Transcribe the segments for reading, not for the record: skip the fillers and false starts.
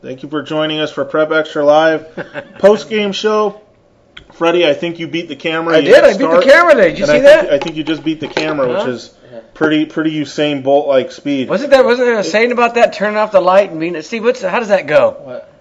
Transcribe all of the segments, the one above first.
Thank you for joining us for PrepXtra Live post-game show. Freddie, I think you beat the camera. I did. I beat the camera today. Did you see that? I think you just beat the camera, which is pretty Usain Bolt-like speed. Wasn't there a saying about that? Turning off the light and being. Steve, how does that go? What?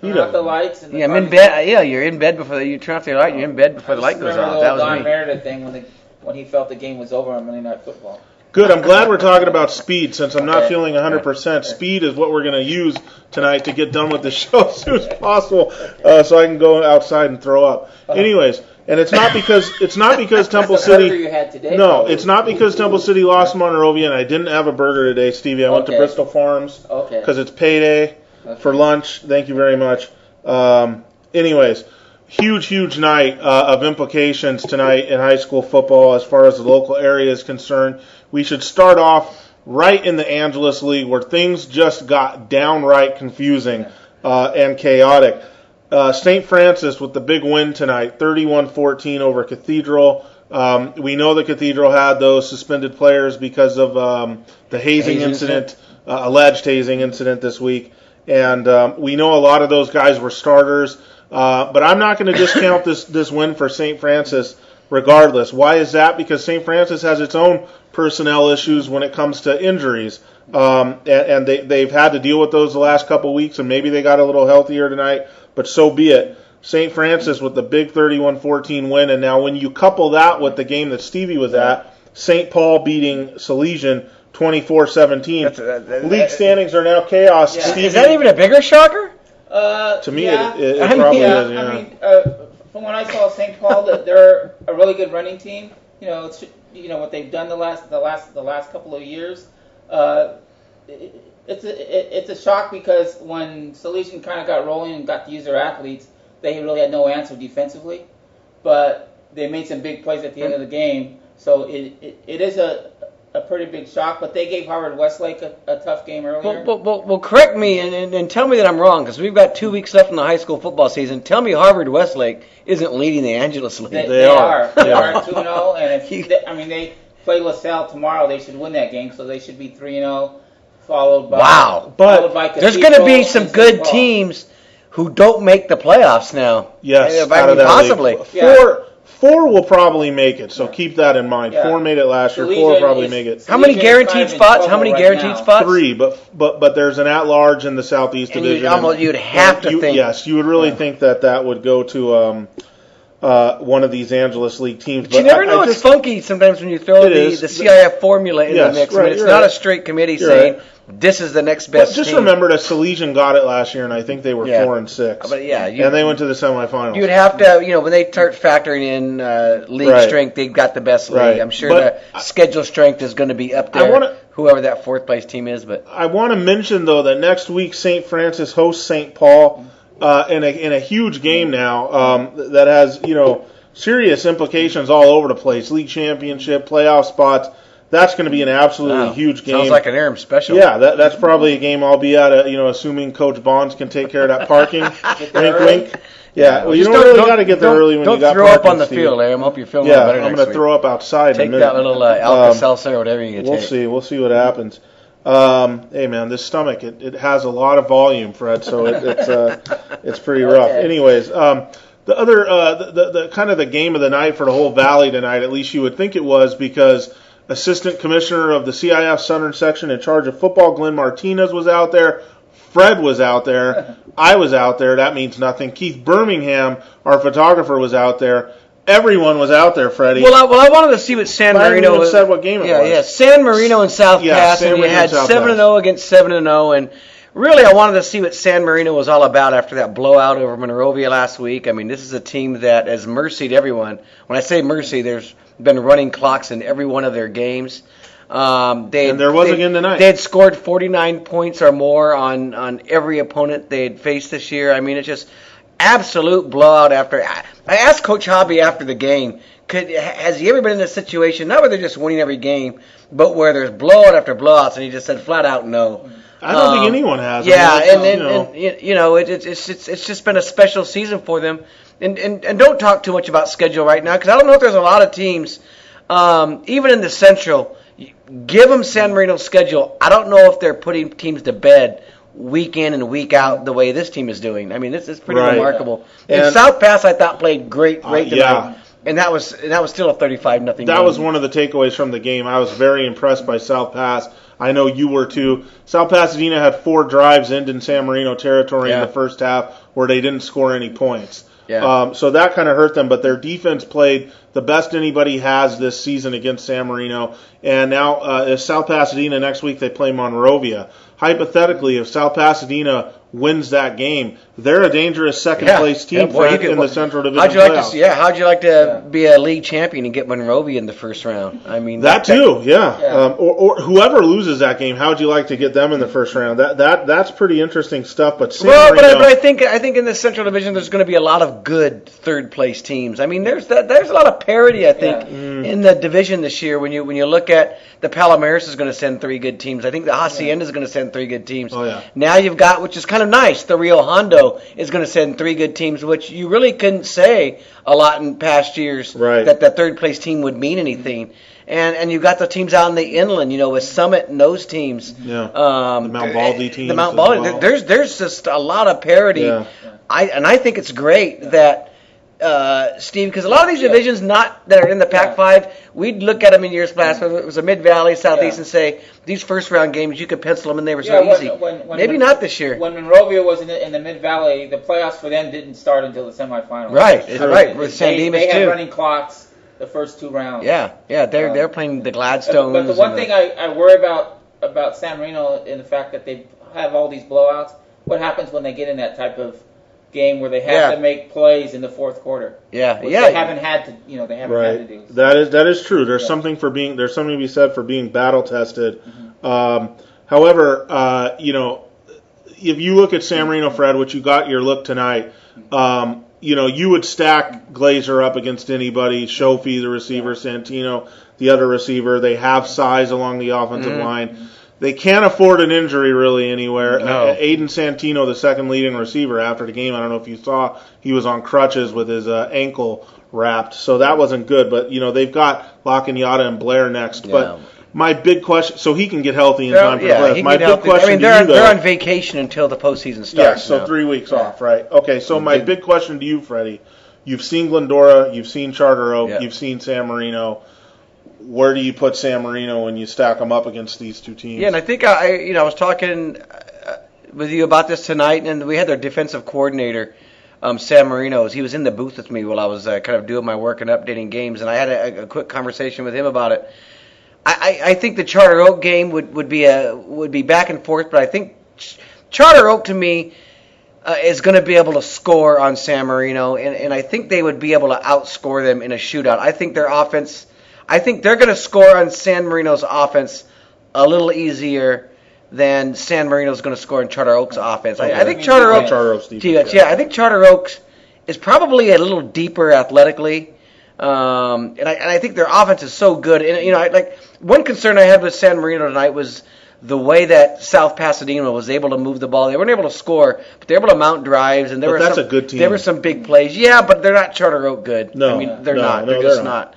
Turn off the lights. And I'm in bed. Yeah, you're in bed before you turn off the light. You're in bed before the light goes off. That was Don me. Meredith thing when he felt the game was over on Monday Night Football. Good. I'm glad we're talking about speed since I'm not feeling 100%. Speed is what we're going to use tonight to get done with the show as soon as possible, so I can go outside and throw up. Anyways, and it's not because Temple City. You had today, no, probably. it's not because Temple City lost Monrovia, and I didn't have a burger today, Stevie. I went to Bristol Farms because it's payday for lunch. Thank you very much. Anyways. Huge night of implications tonight in high school football as far as the local area is concerned. We should start off right in the Angeles League where things just got downright confusing and chaotic. St. Francis with the big win tonight, 31-14 over Cathedral. We know the Cathedral had those suspended players because of the hazing incident, alleged hazing incident this week. And we know a lot of those guys were starters. But I'm not going to discount this win for St. Francis regardless. Why is that? Because St. Francis has its own personnel issues when it comes to injuries. And they've had to deal with those the last couple of weeks, and maybe they got a little healthier tonight, but so be it. St. Francis with the big 31-14 win, and now when you couple that with the game that Stevie was at, St. Paul beating Salesian 24-17. League standings are now chaos. Yeah. Is that even a bigger shocker? To me, it probably is. Yeah. I mean, from when I saw St. Paul, that they're a really good running team. It's what they've done the last couple of years. It's a shock because when Salesian kind of got rolling and got to use their athletes, they really had no answer defensively. But they made some big plays at the end of the game, so it is a pretty big shock, but they gave Harvard Westlake a tough game earlier. Well, correct me and tell me that I'm wrong, because we've got 2 weeks left in the high school football season. Tell me Harvard Westlake isn't leading the Angeles League. They are. They are 2-0, and they play LaSalle tomorrow. They should win that game, so they should be 3-0, followed by there's going to be some good teams who don't make the playoffs now. Yes, possibly. Four will probably make it, so keep that in mind. Yeah. 4 made it last year. 4 will probably make it. How many guaranteed spots? Spots? 3, but there's an at-large in the Southeast Division. You'd have to think. Yes, you would really think that would go to one of these Angeles League teams. But you never know. It's funky sometimes when you throw the CIF formula in the mix. Right, it's not a straight committee saying this is the next best But just team. remember that Salesian got it last year, and I think they were 4-6. But and they went to the semifinals. You'd have to, when they start factoring in league strength, they've got the best league. Right. I'm sure the schedule strength is going to be up there. Whoever that fourth place team is, but I want to mention though that next week St. Francis hosts St. Paul in a huge game now that has serious implications all over the place. League championship, playoff spots. That's going to be an absolutely huge game. Sounds like an Aram special. Yeah, that's probably a game I'll be at. Assuming Coach Bonds can take care of that parking. Wink, wink. Yeah, well, you don't really got to get there early when you got parking. Don't throw up on the field, Aram. Hope you're feeling better next week. I'm going to throw up outside. Take that little Alka-Seltzer or whatever you take. We'll see what happens. Hey man, this stomach it has a lot of volume, Fred. So it's pretty rough. Anyways, the other the kind of the game of the night for the whole Valley tonight, at least you would think it was, because Assistant Commissioner of the CIF Southern Section in charge of football, Glenn Martinez, was out there. Fred was out there. I was out there. That means nothing. Keith Birmingham, our photographer, was out there. Everyone was out there, Freddie. Well, I wanted to see what San Marino was. Said what game it was. Yeah, San Marino and South Pass, and you had 7-0 against 7-0, and really I wanted to see what San Marino was all about after that blowout over Monrovia last week. I mean, this is a team that has mercied everyone. When I say mercy, there's been running clocks in every one of their games. And there was again tonight. They had scored 49 points or more on every opponent they had faced this year. I mean, it's just absolute blowout after. I asked Coach Hobby after the game, has he ever been in a situation, not where they're just winning every game, but where there's blowout after blowouts, and he just said flat out no. I don't think anyone has. Yeah, it's just been a special season for them. And don't talk too much about schedule right now, because I don't know if there's a lot of teams, even in the Central. Give them San Marino's schedule. I don't know if they're putting teams to bed week in and week out the way this team is doing. I mean, this is pretty Right. remarkable. And And South Pass, I thought, played great tonight. yeah. And that was still a 35-0 That game. was one of the takeaways from the game. I was very impressed by South Pass. I know you were too. South Pasadena had 4 drives in San Marino territory in the first half where they didn't score any points. Yeah. So that kind of hurt them, but their defense played the best anybody has this season against San Marino. And now, if South Pasadena next week, they play Monrovia. Hypothetically, if South Pasadena wins that game, they're a dangerous second-place team in the Central Division playoffs. How'd you like to be a league champion and get Monrovia in the first round? I mean, that too, yeah. Or whoever loses that game, how'd you like to get them in the first round? That's pretty interesting stuff. But but I think in the Central Division there's going to be a lot of good third-place teams. I mean, there's a lot of parity, I think, in the division this year. When you look at the Palomares is going to send 3 good teams. I think the Hacienda is going to send 3 good teams. Oh, yeah. Now you've got, which is kind of nice, the Rio Hondo is going to send 3 good teams, which you really couldn't say a lot in past years that the third-place team would mean anything. And you've got the teams out in the inland, with Summit and those teams. Yeah. The Mount Baldy teams. The Mount Baldy. There's just a lot of parity. Yeah. I think it's great that Steve, because a lot of these divisions that are in the Pac-5, we'd look at them in years past, whether it was a Mid-Valley, Southeast, and say, these first-round games, you could pencil them, and they were so easy. Maybe not this year. When Monrovia was in the Mid-Valley, the playoffs for them didn't start until the semifinals. Right, right, with San Dimas, too. They had too. running clocks the first 2 rounds. Yeah, they're playing the Gladstones. But the one thing I worry about San Marino in the fact that they have all these blowouts, what happens when they get in that type of game where they have to make plays in the fourth quarter? They haven't had to, they haven't had to do. So. That is true. There's something to be said for being battle tested. Mm-hmm. However, if you look at San Marino, Fred, which you got your look tonight, you would stack Glazer up against anybody. Shofi, the receiver, Santino, the other receiver. They have size along the offensive line. They can't afford an injury really anywhere. No. Aiden Santino, the second leading receiver after the game, I don't know if you saw, he was on crutches with his ankle wrapped, so that wasn't good. But, they've got Lacaniata and Blair next. Yeah. But my big question, so he can get healthy in time for the playoffs. My big question they're on vacation until the postseason starts. Yeah, so 3 weeks off, right? Okay, so my big question to you, Freddie, you've seen Glendora, you've seen Charter Oak, you've seen San Marino. Where do you put San Marino when you stack them up against these two teams? Yeah, and I think I was talking with you about this tonight, and we had their defensive coordinator, San Marino. He was in the booth with me while I was kind of doing my work and updating games, and I had a quick conversation with him about it. I think the Charter Oak game would be back and forth, but I think Charter Oak to me is going to be able to score on San Marino, and I think they would be able to outscore them in a shootout. I think their offense. I think they're going to score on San Marino's offense a little easier than San Marino's going to score in Charter Oak's offense. I think Charter Oak's defense. I think Charter Oak's is probably a little deeper athletically, and I think their offense is so good. And one concern I had with San Marino tonight was the way that South Pasadena was able to move the ball. They weren't able to score, but they were able to mount drives, and that's a good team. There were some big plays. Yeah, but they're not Charter Oak good. No, I mean they're not. They're just not.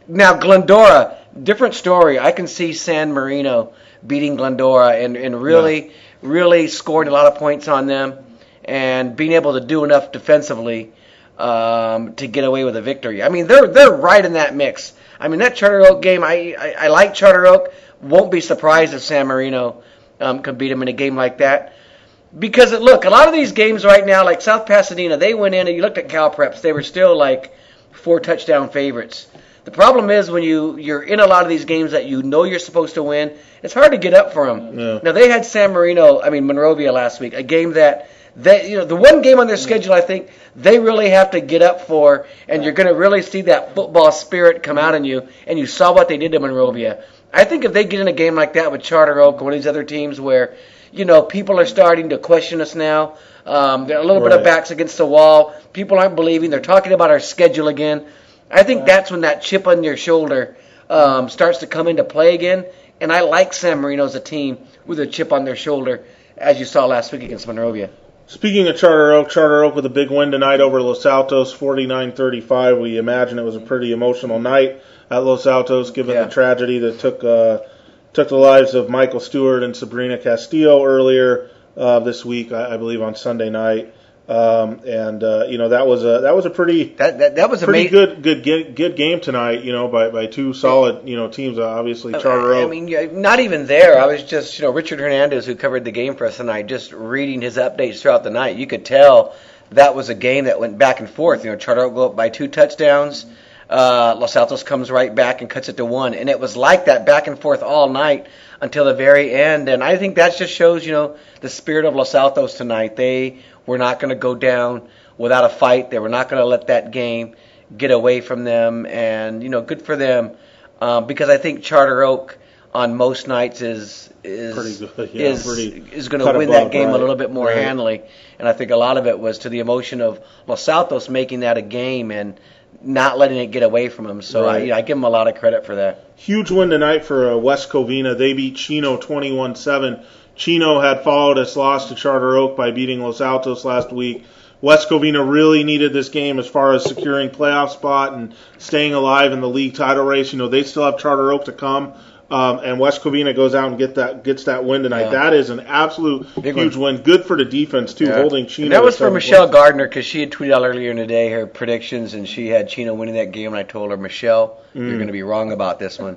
Now, Glendora, different story. I can see San Marino beating Glendora and really scoring a lot of points on them and being able to do enough defensively to get away with a victory. I mean, they're right in that mix. I mean, that Charter Oak game, I like Charter Oak. Won't be surprised if San Marino could beat them in a game like that. Because, look, a lot of these games right now, like South Pasadena, they went in and you looked at Cal Preps, they were still like 4-touchdown favorites. The problem is when you're in a lot of these games that you're supposed to win, it's hard to get up for them. Yeah. Now, they had Monrovia last week, a game that the one game on their schedule I think they really have to get up for, and you're going to really see that football spirit come out in you, and you saw what they did to Monrovia. I think if they get in a game like that with Charter Oak or one of these other teams where, people are starting to question us now, they're a little bit of backs against the wall, people aren't believing, they're talking about our schedule again. I think that's when that chip on your shoulder starts to come into play again. And I like San Marino as a team with a chip on their shoulder, as you saw last week against Monrovia. Speaking of Charter Oak with a big win tonight over Los Altos, 49-35. We imagine it was a pretty emotional night at Los Altos, given the tragedy that took the lives of Michael Stewart and Sabrina Castillo earlier. this week, I believe on Sunday night. That was a pretty good game tonight. By two solid teams. Obviously, Charter Oak. I mean, not even there. I was just Richard Hernandez, who covered the game for us tonight, just reading his updates throughout the night. You could tell that was a game that went back and forth. Charter Oak go up by 2 touchdowns. Los Altos comes right back and cuts it to 1, and it was like that back and forth all night until the very end. And I think that just shows the spirit of Los Altos tonight. They were not going to go down without a fight. They were not going to let that game get away from them. And good for them, because I think Charter Oak on most nights is pretty good. Is going to win that game a little bit more handily. And I think a lot of it was to the emotion of Los Altos making that a game and not letting it get away from them. So I give them a lot of credit for that. Huge win tonight for West Covina. They beat Chino 21-7. Chino had followed its loss to Charter Oak by beating Los Altos last week. West Covina really needed this game as far as securing playoff spot and staying alive in the league title race. They still have Charter Oak to come. And West Covina goes out and gets that win tonight. Yeah. That is an absolute huge win. Good for the defense, too, holding Chino. And that was for Michelle Gardner, because she had tweeted out earlier in the day her predictions, and she had Chino winning that game. And I told her, Michelle, you're going to be wrong about this one.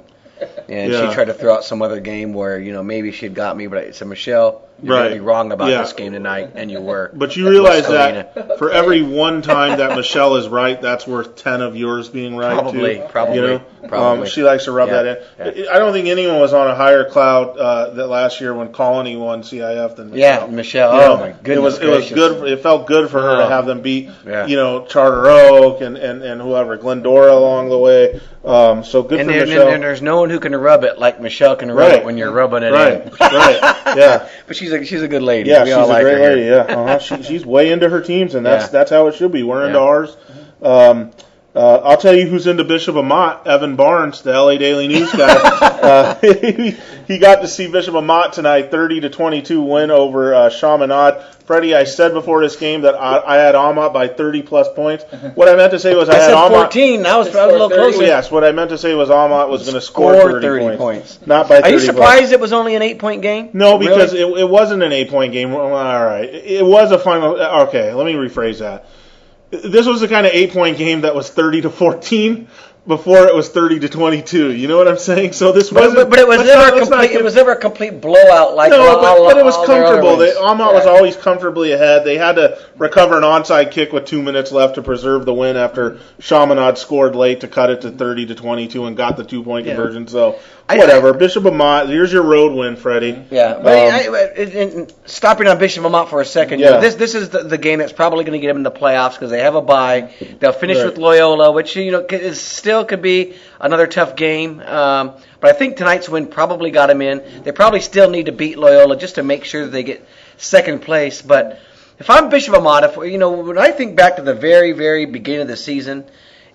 And she tried to throw out some other game where, maybe she had got me. But I said, Michelle, you're going to be wrong about this game tonight, and you were. But you realize that for every one time that Michelle is right, that's worth 10 of yours being right, probably, too. Probably. She likes to rub that in. Yeah. I don't think anyone was on a higher cloud that last year when Colony won CIF than Michelle. Yeah, Michelle. Oh, my goodness. It was good. It felt good for her to have them beat, Charter Oak and whoever, Glendora along the way. So good for Michelle. And there's no one who can rub it like Michelle can rub it when you're rubbing it in. Right. Yeah. But she's a good lady. Yeah, she's a great lady. Yeah, she's way into her teams, and that's how it should be. We're into ours. I'll tell you who's into Bishop Amat, Evan Barnes, the LA Daily News guy. He got to see Bishop Amat tonight, 30-22 win over Chaminade. Freddie, I said before this game that I had Amat by 30-plus points. What I meant to say was I had Amat 14. I was a little closer. Yes, what I meant to say was Amat was going to score 30 points. Not by 30 Are you surprised it was only an 8-point game? No, because it wasn't an 8-point game. All right. It was a final. Okay, let me rephrase that. This was the kind of 8-point game that was 30-14 before it was 30-22. You know what I'm saying? So this wasn't. But it was never complete. It was never a complete blowout like. No, but it was comfortable. Amat was always comfortably ahead. They had to recover an onside kick with 2 minutes left to preserve the win after Chaminade scored late to cut it to 30-22 and got the 2-point conversion. So whatever. Bishop Amat, here's your road win, Freddie. Yeah, but stopping on Bishop Amat for a second. This is the game that's probably going to get them in the playoffs because they have a bye. They'll finish with Loyola, which is still could be another tough game. But I think tonight's win probably got them in. They probably still need to beat Loyola just to make sure that they get second place. But if I'm Bishop Amat, when I think back to the very, very beginning of the season,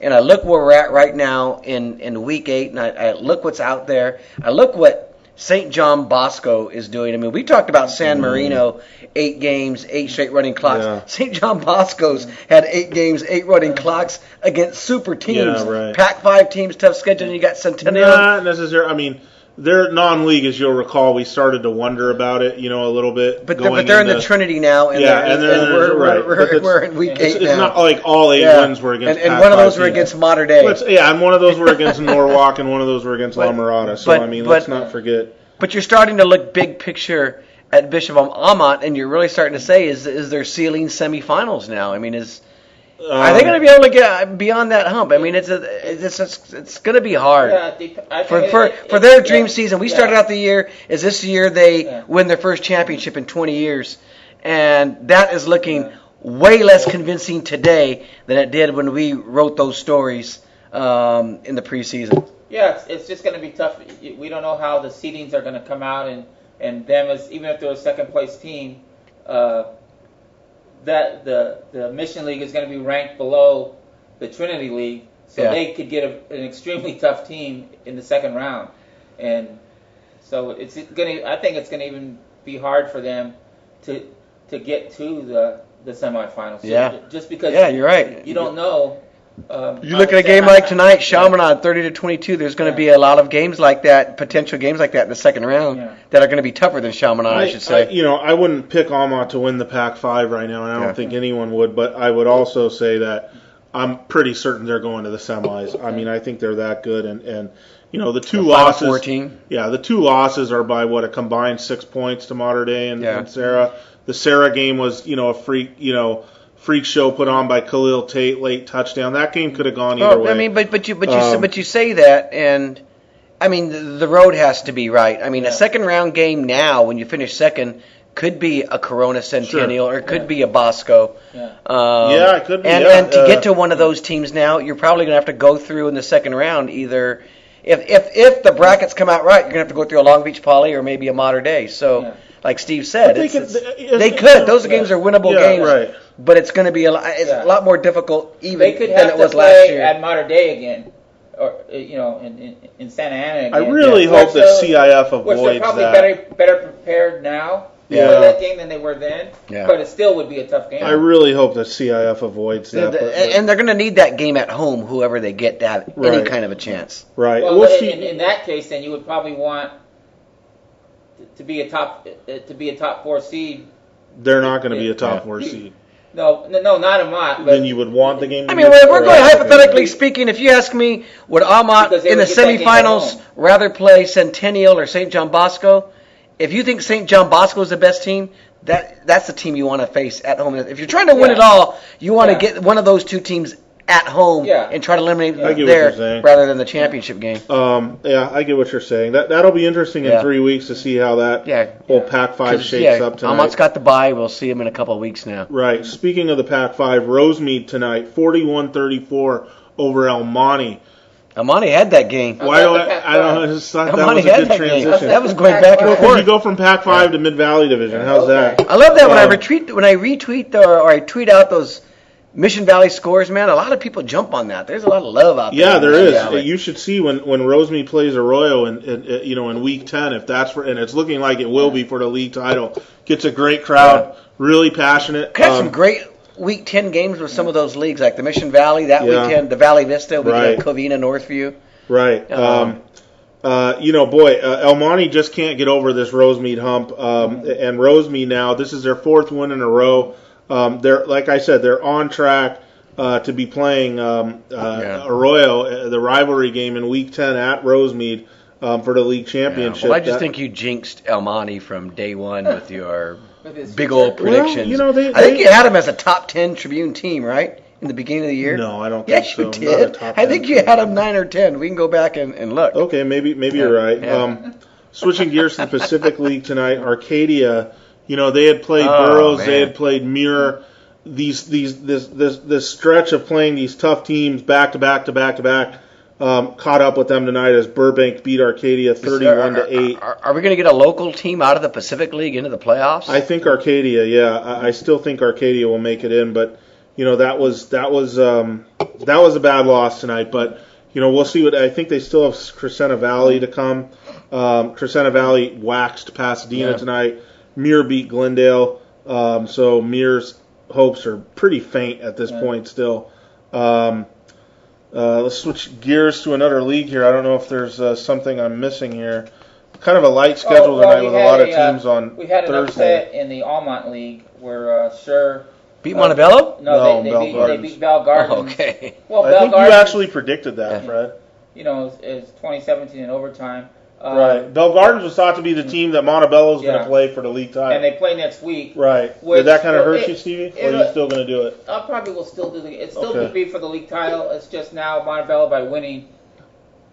and I look where we're at right now in week 8, and I look what's out there, I look what St. John Bosco is doing. I mean, we talked about San Marino, 8 games, 8 straight running clocks. Yeah. St. John Bosco's had 8 games, 8 running clocks against super teams. Yeah, right. Pac-5 teams, tough schedule, and you got Centennial. Not necessarily. I mean, they're non-league, as you'll recall. We started to wonder about it, a little bit. But they're in the Trinity now, and we're in week 8 It's not like all 8 wins were against and one of those were against Mater Dei. And one of those were against Norwalk, and one of those were against La Mirada. So, let's not forget. But you're starting to look big picture at Bishop Amat, and you're really starting to say, is their ceiling semifinals now? I mean, are they going to be able to get beyond that hump? I mean, it's going to be hard for their dream season. We started out the year as this year they win their first championship in 20 years, and that is looking way less convincing today than it did when we wrote those stories in the preseason. Yeah, it's just going to be tough. We don't know how the seedings are going to come out, and them even if they're a second place team. That the Mission League is going to be ranked below the Trinity League, so they could get an extremely tough team in the second round, and so I think it's going to even be hard for them to get to the semifinals. Yeah. Just because you're right. You don't know You look at a game like tonight, Chaminade 30-22. There's going to be a lot of games like that, potential games like that in the second round that are going to be tougher than Chaminade, I should say. I wouldn't pick Alma to win the Pac-5 right now, and I don't think anyone would. But I would also say that I'm pretty certain they're going to the semis. I mean, I think they're that good, and the two losses. 14. Yeah, the two losses are by a combined 6 points to Mater Dei and Sarah. The Sarah game was a freak show put on by Khalil Tate, late touchdown. That game could have gone either way. I mean, but you say that, and I mean the road has to be right. I mean, a second round game now, when you finish second, could be a Corona Centennial or it could be a Bosco. It could be. And to get to one of those teams now, you're probably going to have to go through in the second round either. If the brackets come out right, you're going to have to go through a Long Beach Poly or maybe a Mater Dei. So, like Steve said, they could. Those games are winnable games. Right. But it's going to be a lot more difficult even than it was last year. At Mater Dei again, or in Santa Ana again. I really hope that CIF avoids they're probably that. better prepared now for that game than they were then. Yeah. But it still would be a tough game. I really hope that CIF avoids that. And they're going to need that game at home, whoever they get, to have any kind of a chance. Right. Well, in that case, then you would probably want to be a top 4 seed. They're not going to be a top 4 seed. No, not Amat. Then you would want the game to be. I mean, we're going hypothetically speaking. If you ask me, would Amat in the semifinals rather play Centennial or St. John Bosco? If you think St. John Bosco is the best team, that's the team you want to face at home. If you're trying to win it all, you want to get one of those two teams at home and try to eliminate there rather than the championship game. I get what you're saying. That'll be interesting in 3 weeks to see how that whole Pac-5 shakes up tonight. Amat's got the bye. We'll see him in a couple of weeks now. Right. Speaking of the Pac-5, Rosemead tonight, 41-34 over El Monte. El Monte had that game. Why do I don't know. I just thought that was a good transition. That was going back and forth. You go from Pac-5 to Mid-Valley Division. How's that? I love that when I retweet or I tweet out those Mission Valley scores, man. A lot of people jump on that. There's a lot of love out there. Yeah, there is. Valley. You should see when Rosemead plays Arroyo in week 10, if that's and it's looking like it will be for the league title. Gets a great crowd, really passionate. Had some great week 10 games with some of those leagues, like the Mission Valley that weekend, the Valley Vista, Covina, Northview. Right. El Monte just can't get over this Rosemead hump. And Rosemead now, this is their 4th win in a row. They're, like I said, they're on track to be playing Arroyo, the rivalry game in Week 10 at Rosemead for the league championship. Well, I just think you jinxed El Monte from day one with your big old predictions. Well, I think you had them as a top 10 Tribune team, right? In the beginning of the year? No, I don't think so. Yes, you did. I think you had them 9 or 10. We can go back and look. Okay, maybe you're right. Yeah. Switching gears to the Pacific League tonight, Arcadia. They had played Burroughs, they had played Muir. This stretch of playing these tough teams back to back caught up with them tonight as Burbank beat Arcadia 31-8. Are we going to get a local team out of the Pacific League into the playoffs? I think Arcadia. Yeah, I still think Arcadia will make it in, but that was a bad loss tonight. But we'll see what I think. They still have Crescenta Valley to come. Crescenta Valley waxed Pasadena tonight. Muir beat Glendale, so Muir's hopes are pretty faint at this point still. Let's switch gears to another league here. I don't know if there's something I'm missing here. Kind of a light schedule tonight with a lot of teams on Thursday. We had an upset in the Almont League where Sure beat Montebello? No, they beat Bell Gardens. Oh, okay. Well, I think you actually predicted that, Fred. It's 2017 in overtime. Right. Bell Gardens was thought to be the team that Montebello is going to play for the league title. And they play next week. Right. Did that kind of hurt you, Stevie? Or are you still going to do it? I probably will still do it. It still could be for the league title. It's just now Montebello, by winning,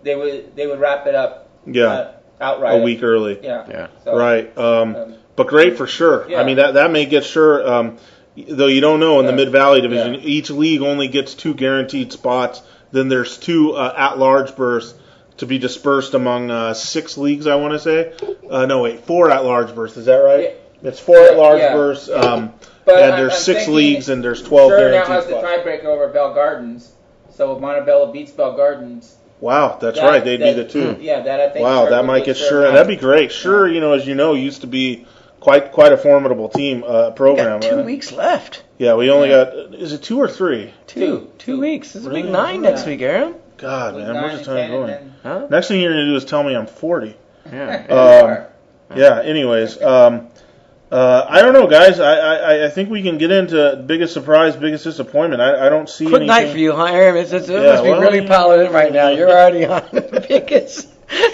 they would wrap it up outright. A week early. Yeah. So, right. But great for Sure. Yeah. I mean, that may get Sure, though you don't know in the Mid-Valley Division. Yeah. Each league only gets 2 guaranteed spots. Then there's 2 at-large berths to be dispersed among 6 leagues, I want to say. 4 at-large berths. Is that right? Yeah. It's 4 at-large berths, and there's 6 leagues, and there's 12 guaranteed spots. Sure now has the tiebreaker over Bell Gardens, so if Montebello beats Bell Gardens... Wow, that's right. They'd be the 2. Yeah, that I think... Wow, that might get Sure, and that'd be great. Sure, as you know, used to be quite a formidable team program. We got 2 weeks left. Yeah, we only got. Is it 2 or 3? 2 weeks. This is a big 9 next week, Aaron. God, man, where's the time going? Huh? Next thing you're gonna do is tell me I'm 40. Yeah. Yeah. Anyways, I don't know, guys. I think we can get into biggest surprise, biggest disappointment. I don't see Quick anything. night for you, huh, Aaron? It must be really piling in right now. You're already on the biggest.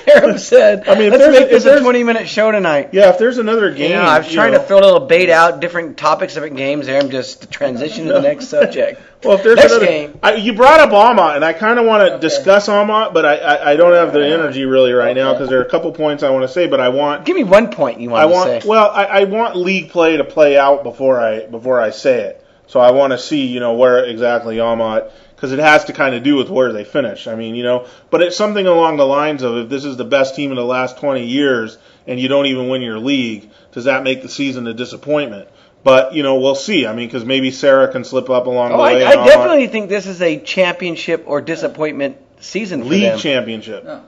Aaron said, let's make this a 20-minute show tonight. Yeah, if there's another game. I was trying to throw a little bait out, different topics, different games, Aaron, just to transition to the next subject. Well, if there's another game. You brought up Almont, and I kind of want to discuss Almont, but I don't have the energy really right now because there are a couple points I want to say, but I want... Give me 1 point you want to say. Well, I want league play to play out before I say it. So I want to see, where exactly Almont... Because it has to kind of do with where they finish. I mean, but it's something along the lines of if this is the best team in the last 20 years and you don't even win your league, does that make the season a disappointment? But, we'll see. I mean, because maybe Sarah can slip up along the way. I definitely think this is a championship or disappointment season for them. League championship. No.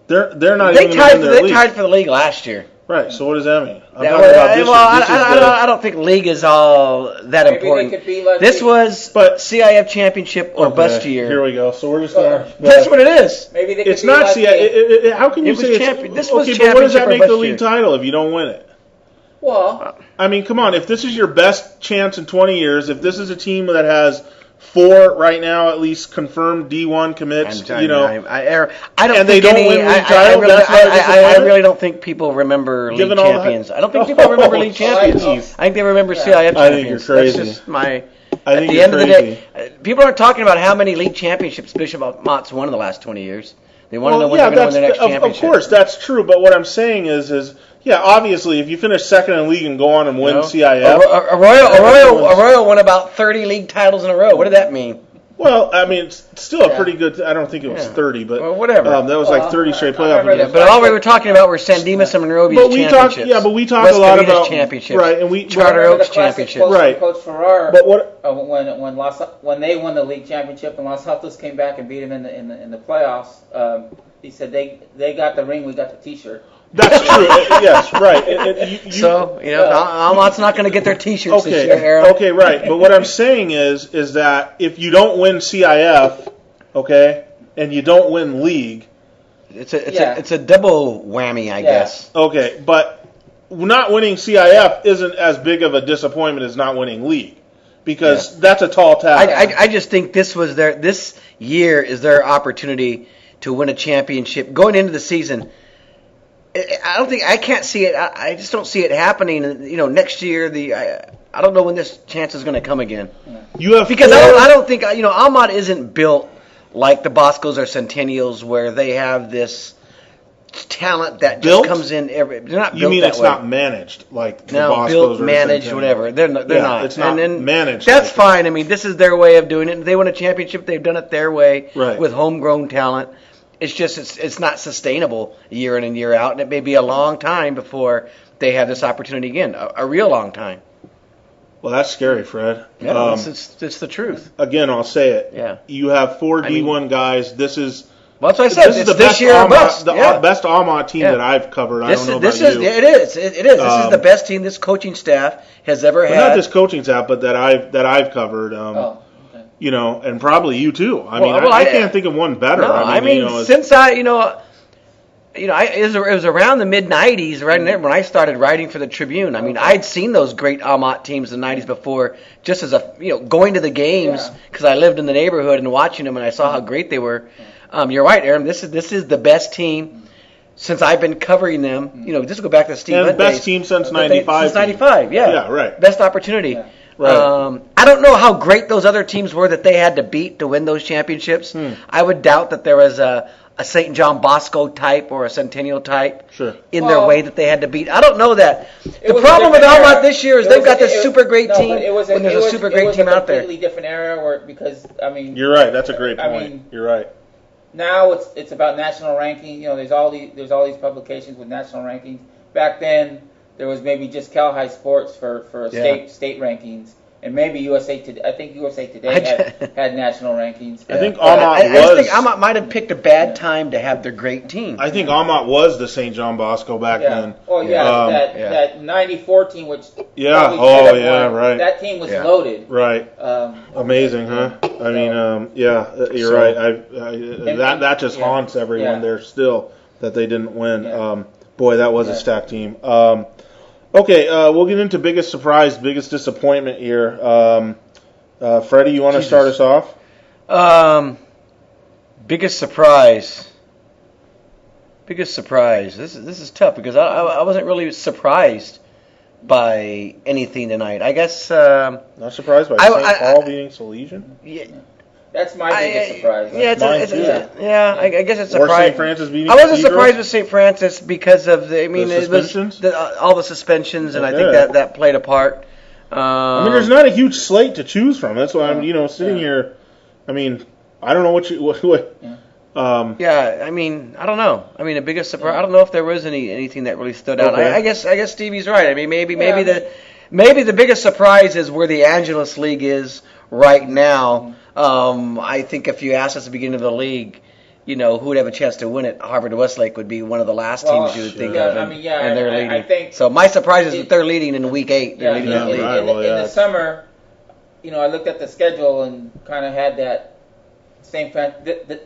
They're not even in their league. They tied for the league last year. Right, so what does that mean? I don't think league is all that important. This was CIF championship or bust year. Here we go. So we're just going to... That's what it is. Maybe they could it's not CIF. How can you say it's... This was championship, but what does that make the league title if you don't win it? Well... I mean, come on. If this is your best chance in 20 years, if this is a team that has... 4 right now, at least confirmed D1 commits. I don't and they don't win league title. I really don't think people remember league champions. I don't think people remember league champions. I think they remember CIF champions. I think you're crazy. That's just my. At the end of the day, people aren't talking about how many league championships Bishop Mott's won in the last 20 years. They want to know when they're going to win their next championship. Of course, that's true. But what I'm saying is. Yeah, obviously, if you finish second in the league and go on and win CIF... Arroyo won about 30 league titles in a row. What did that mean? Well, I mean, it's still a pretty good... I don't think it was 30, but... whatever. That was like 30 straight playoff games. But all we were talking about were San Dimas and Monrovia's championships. But we talk a lot about... championships. Right, and we... Charter Oaks championships. Right. Coach Farrar, but what... when they won the league championship and Los Altos came back and beat them in the playoffs, he said, they got the ring, we got the T-shirt. That's true. Yes, right. So Almont's not going to get their T-shirts this year, Aaron. Okay, right. But what I'm saying is that if you don't win CIF, and you don't win league, it's a double whammy, I guess. Okay, but not winning CIF isn't as big of a disappointment as not winning league, because that's a tall task. I just think this year is their opportunity to win a championship going into the season. I can't see it. I just don't see it happening. Next year, I don't know when this chance is going to come again. Because I don't think Almont isn't built like the Boscos or Centennials where they have this talent that just comes in every. They're not built You mean that it's way. not managed like the no, Boscos built, or managed, whatever. They're not. It's not managed. That's fine. I mean, this is their way of doing it. If they win a championship, they've done it their way with homegrown talent. It's just it's not sustainable year in and year out, and it may be a long time before they have this opportunity again, a real long time. Well, that's scary, Fred. Yeah, it's the truth. Again, I'll say it. Yeah. You have 4 D1 guys. This is... Well, that's what I said. This is the best best Almont team that I've covered. I don't know about you. It is. This is the best team this coaching staff has ever had. Not this coaching staff, but that I've covered. And probably you too. I mean, I can't think of one better. No, since it was around the mid-'90s, right when I started writing for the Tribune. I mean, I'd seen those great Almont teams in the '90s before, just as going to the games because I lived in the neighborhood and watching them, and I saw how great they were. You're right, Aaron. This is the best team since I've been covering them. Just go back to Steve Hunt best team since '95. Since '95, yeah, right. Best opportunity. Yeah. Right. I don't know how great those other teams were that they had to beat to win those championships. I would doubt that there was a St. John Bosco type or a Centennial type in their way that they had to beat. I don't know that. The problem with Almont this year is they've got this super great team when there's a super great team out there. It was a completely different era because You're right. That's a great point. You're right. Now it's about national ranking. There's all these publications with national rankings. Back then there was maybe just Cal High Sports for state rankings, and maybe USA Today. I think USA Today had national rankings. I think I think Amat might have picked a bad time to have their great team. I think Amat was the St. John Bosco back then. Oh that '94 team, which right. That team was loaded. Right. Amazing, huh? I mean, you're right. That just haunts everyone there still that they didn't win. Yeah. Boy, that was a stacked team. Okay, we'll get into biggest surprise, biggest disappointment here. Freddie, you want to start us off? Biggest surprise. This is tough because I wasn't really surprised by anything tonight. I guess not surprised by St. Paul beating Salesian. Yeah. That's my biggest surprise. I guess it's surprising. Or St. Francis beating I wasn't surprised with St. Francis because of suspensions? All the suspensions, and I think that played a part. I mean, there's not a huge slate to choose from. That's why I'm, sitting here. I mean, I don't know what. I mean, I don't know. I mean, the biggest surprise. I don't know if there was anything that really stood out. I guess Stevie's right. I mean, maybe the biggest surprise is where the Angeles League is right now. I think if you asked us at the beginning of the league, who would have a chance to win it, Harvard Westlake would be one of the last teams you would think of. And they're leading. I think so my surprise is that they're leading in week 8. They're leading in the summer, I looked at the schedule and kind of had that St.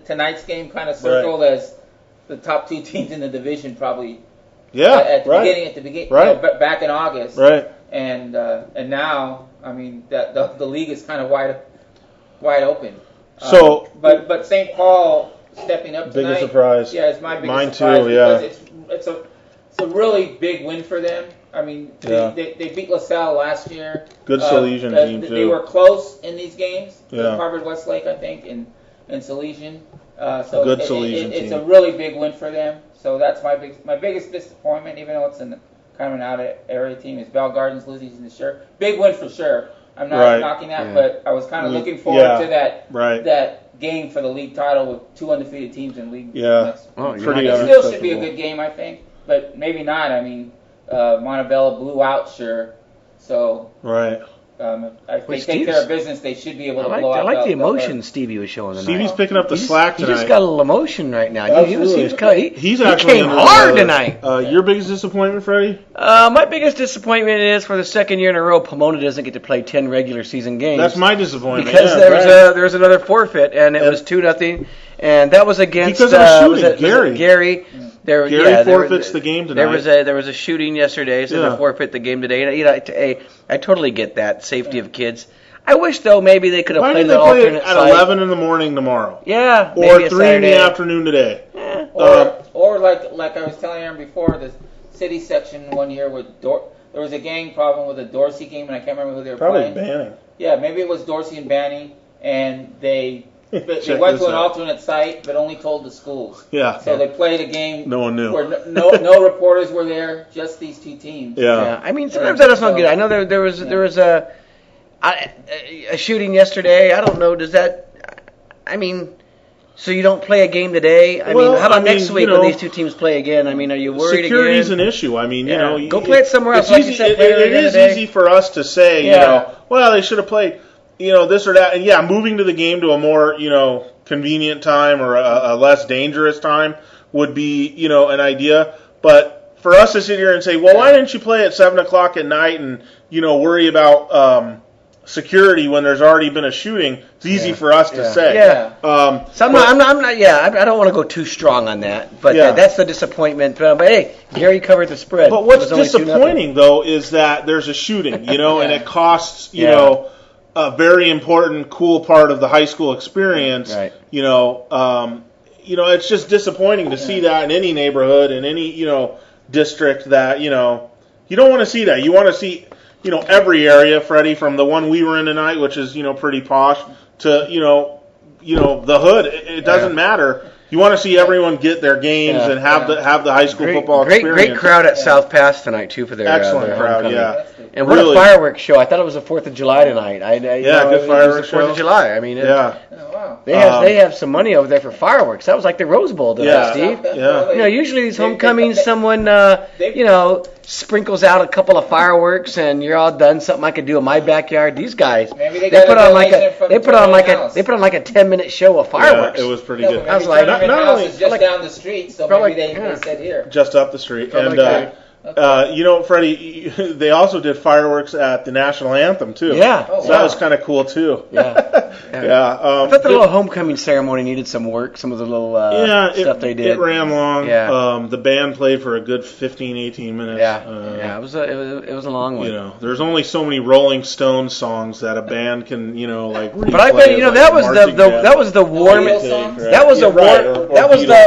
tonight's game kind of circled as the top 2 teams in the division probably. Yeah, at the beginning, back in August. Right. And now, I mean, the league is kind of wide open. So, but St. Paul stepping up tonight. Biggest surprise. Yeah, it's my biggest Mine surprise. Mine too. Yeah. Because it's a really big win for them. I mean, they beat LaSalle last year. Good Salesian team too. They were close in these games. Yeah. Harvard Westlake, I think, and Salesian. So good Salesian team. It's a really big win for them. So that's my biggest disappointment, even though it's in kind of an out-area team, is Bell Gardens losing to Sure. Big win for sure. I'm not knocking that, but I was kind of looking forward to that game for the league title with 2 undefeated teams in league. Yeah. It still should be a good game, I think, but maybe not. I mean, Montebello blew out Sure, so if they take care of business, they should be able to blow out. I like the emotion Stevie was showing tonight. Stevie's picking up the slack tonight. He just got a little emotion right now. Absolutely. He came hard tonight. Your biggest disappointment, Freddie? My biggest disappointment is for the second year in a row, Pomona doesn't get to play 10 regular season games. That's my disappointment. Because there was another forfeit, and it was 2-0, and that was against because of a shooting. Gary. Gary forfeits the game tonight. There was a shooting yesterday, so they forfeit the game today. I totally get that safety of kids. I wish though maybe they could have played an alternate at 11 in the morning tomorrow. Yeah, or 3 in the afternoon today. Yeah. Or like I was telling Aaron before, the city section one year there was a gang problem with a Dorsey game, and I can't remember who they were playing. Probably Banning. Yeah, maybe it was Dorsey and Banning, and they went to an alternate site, but only told the schools. Yeah. So they played a game. No one knew. Where no reporters were there, just these 2 teams. Yeah. I mean, sometimes that doesn't good. I know there was a shooting yesterday. I don't know. Does that? I mean, so you don't play a game today? How about next week when these 2 teams play again? I mean, are you worried security again? Security's an issue. I mean, go play it somewhere else. It's easy, it is easy for us to say, well, they should have played. This or that, and moving to the game to a more, convenient time or a less dangerous time would be, an idea. But for us to sit here and say, well, why didn't you play at 7 o'clock at night and, worry about security when there's already been a shooting? It's easy for us to say. Yeah. I'm not. Yeah, I don't want to go too strong on that, but that's the disappointment. But hey, Gary covered the spread. But what's disappointing though is that there's a shooting, and it costs, a very important, cool part of the high school experience. Right. It's just disappointing to see that in any neighborhood, in any, district that, you don't want to see that. You want to see, every area, Freddie, from the one we were in tonight, which is, pretty posh, to, the hood. It doesn't matter. You want to see everyone get their games and have the high school football experience. Great crowd at South Pass tonight too for their excellent crowd. homecoming. And what a fireworks show! I thought it was the 4th of July tonight. Good fireworks show. 4th of July. I mean, Oh, wow. they have some money over there for fireworks. That was like the Rose Bowl tonight, Steve. Yeah. Usually these homecomings, someone sprinkles out a couple of fireworks, and you're all done. Something I could do in my backyard. These guys, they put on like a 10-minute show of fireworks. Yeah, it was pretty good. I was like, not only just down the street, so maybe they said here. Just up the street, and. Freddie, they also did fireworks at the national anthem too. Yeah, so that was kind of cool too. Yeah. I thought the little homecoming ceremony needed some work. Some of the little stuff they did. It ran long. Yeah. The band played for a good 15, 18 minutes. It was a long one. There's only so many Rolling Stones songs that a band can replay. But I bet that was the warmest. That was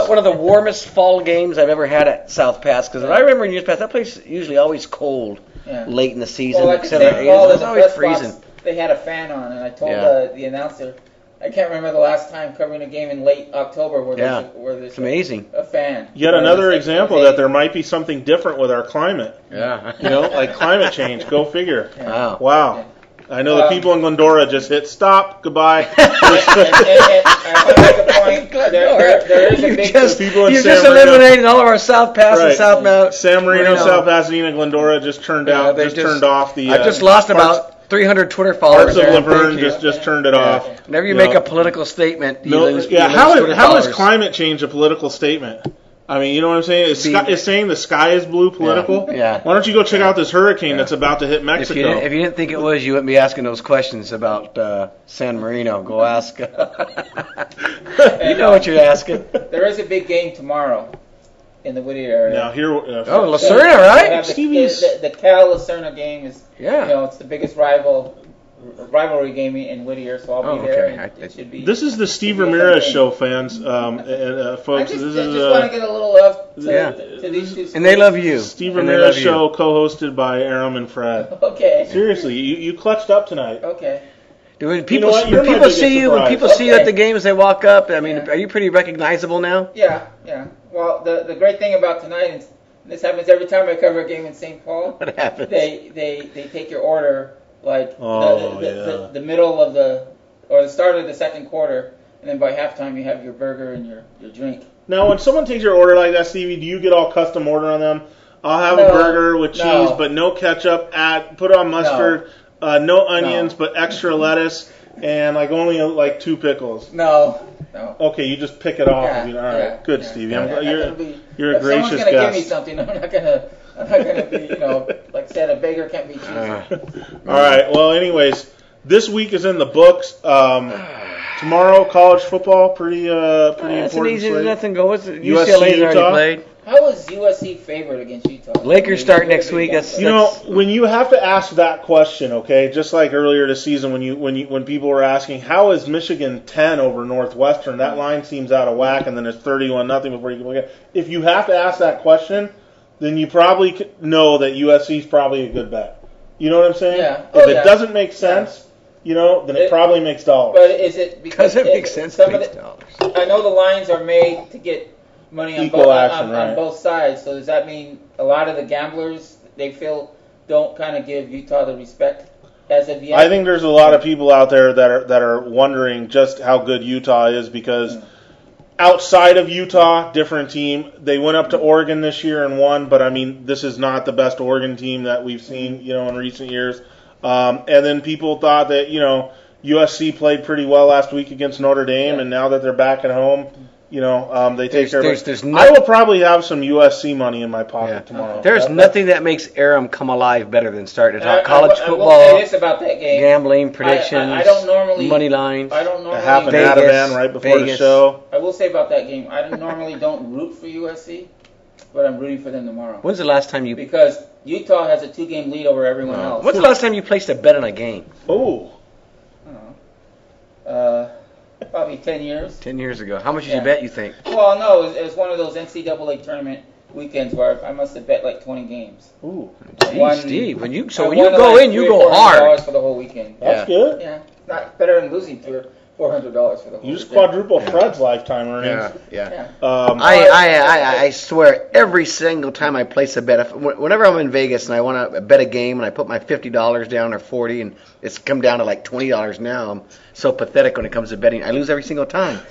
one of the warmest fall games I've ever had at South Pass, because I remember in years past that place is usually always cold late in the season, etc. It was always freezing. They had a fan on, and I told the announcer, I can't remember the last time covering a game in late October where there's amazing. A fan. Yet another example that there might be something different with our climate. Yeah. Like climate change. Go figure. Yeah. Wow. Yeah. I know the people in Glendora just hit stop. Goodbye. I want to make a point. There is a big people in you San just Marino, eliminated all of our South Pass and South Mount. San Marino, South Pasadena, Glendora just turned out. Turned off the. I just lost about 300 Twitter followers. Parts of Laverne just turned it off. Whenever you make a political statement, you lose. How is climate change a political statement? I mean, you know what I'm saying? Is saying the sky is blue political? Yeah. Why don't you go check out this hurricane that's about to hit Mexico? If you didn't think it was, you wouldn't be asking those questions about San Marino. Go ask. You know what you're asking. There is a big game tomorrow in the Whittier area. Now here, Lucerna, right? The Cal Lucerna game is. It's the biggest rivalry game in Whittier, so I'll be there. And it should be. This is the Steve Ramirez show, fans, folks. I just want to get a little love to these two. And they love you. Steve Ramirez show, co-hosted by Aram and Fred. Okay. Seriously, you clutched up tonight. Okay. When people see you at the games, they walk up. I mean, are you pretty recognizable now? Yeah. Well, the great thing about tonight, and this happens every time I cover a game in St. Paul. What happens? They take your order. Like the middle of the start of the second quarter, and then by halftime you have your burger and your drink. Now, when someone takes your order like that, Stevie, do you get all custom order on them? I'll have a burger with cheese, but no ketchup. Put on mustard. No onions, but extra lettuce, and only 2 pickles. No. Okay, you just pick it off. All right, good, Stevie. You're a gracious guest. If someone's gonna give me something, I'm not gonna be, like I said, a beggar can't be choosy. All right. Well, anyways, this week is in the books. Tomorrow, college football, pretty important. It's an easy slate. Nothing go. UCLA's already played. How is USC favored against Utah? Lakers start next week. When you have to ask that question, okay, just like earlier this season when people were asking how is Michigan 10 over Northwestern, that line seems out of whack, and then it's 31-0 before you can look at it. If you have to ask that question, then you probably know that USC is probably a good bet. You know what I'm saying? Yeah. If it doesn't make sense, then it probably makes dollars. But is it because it makes sense? It makes dollars. I know the lines are made to get money on both sides. So does that mean a lot of the gamblers they feel don't kind of give Utah the respect as of yet? I think there's a lot of people out there that are wondering just how good Utah is because. Outside of Utah, different team. They went up to Oregon this year and won, but I mean, this is not the best Oregon team that we've seen, in recent years. And then people thought that, USC played pretty well last week against Notre Dame, and now that they're back at home, they take care of it. I will probably have some USC money in my pocket tomorrow. There's nothing that makes Aram come alive better than starting to talk college football, about that game. Gambling, predictions, I don't normally, money lines. I don't normally. It happened at Adavan right before the show. I will say about that game, I normally don't root for USC, but I'm rooting for them tomorrow. When's the last time you... Because Utah has a 2-game lead over everyone else. When's the last time you placed a bet on a game? Oh. Probably 10 years. 10 years ago. How much did you bet, you think? Well, no, it was one of those NCAA tournament weekends where I must have bet like 20 games. Ooh. Geez, Steve, when you go in, you go hard. For the whole weekend. That's good. Yeah, not better than losing to $400 for the whole You just quadruple Fred's lifetime earnings. Yeah. I I swear, every single time I place a bet, whenever I'm in Vegas and I want to bet a game and I put my $50 down or $40 and it's come down to like $20 now, I'm so pathetic when it comes to betting. I lose every single time.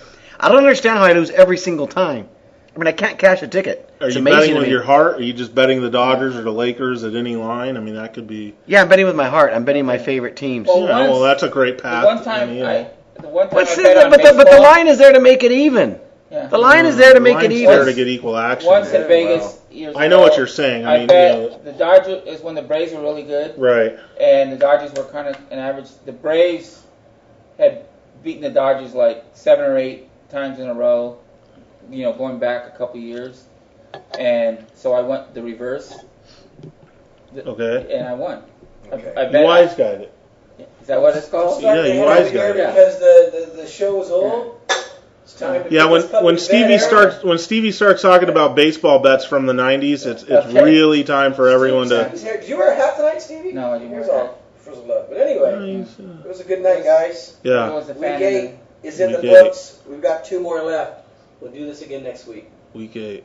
I don't understand how I lose every single time. I mean, I can't cash a ticket. Are you betting with your heart? Are you just betting the Dodgers or the Lakers at any line? I mean, that could be. Yeah, I'm betting with my heart. I'm betting my favorite teams. Well, that's a great path. The one time but the line is there to make it even. Yeah. The line is there to make it even. There to get equal action. Once in Vegas, years I know ago, what you're saying. I mean, bet the Dodgers is when the Braves were really good, right? And the Dodgers were kind of an average. The Braves had beaten the Dodgers like 7 or 8 times in a row, going back a couple years, and so I went the reverse. Okay. And I won. Okay. I bet. You wise guy it. Is that what it's called? Yeah, you wise guy. Because the show is old. It's time to when Stevie starts talking about baseball bets from the 90s, it's really time for everyone to. Did you wear a hat tonight, Stevie? No, I didn't wear a hat. Frizzled up. But anyway, it was a good night, guys. Yeah. Week 8 is in the books. We've got 2 more left. We'll do this again next week. Week 8.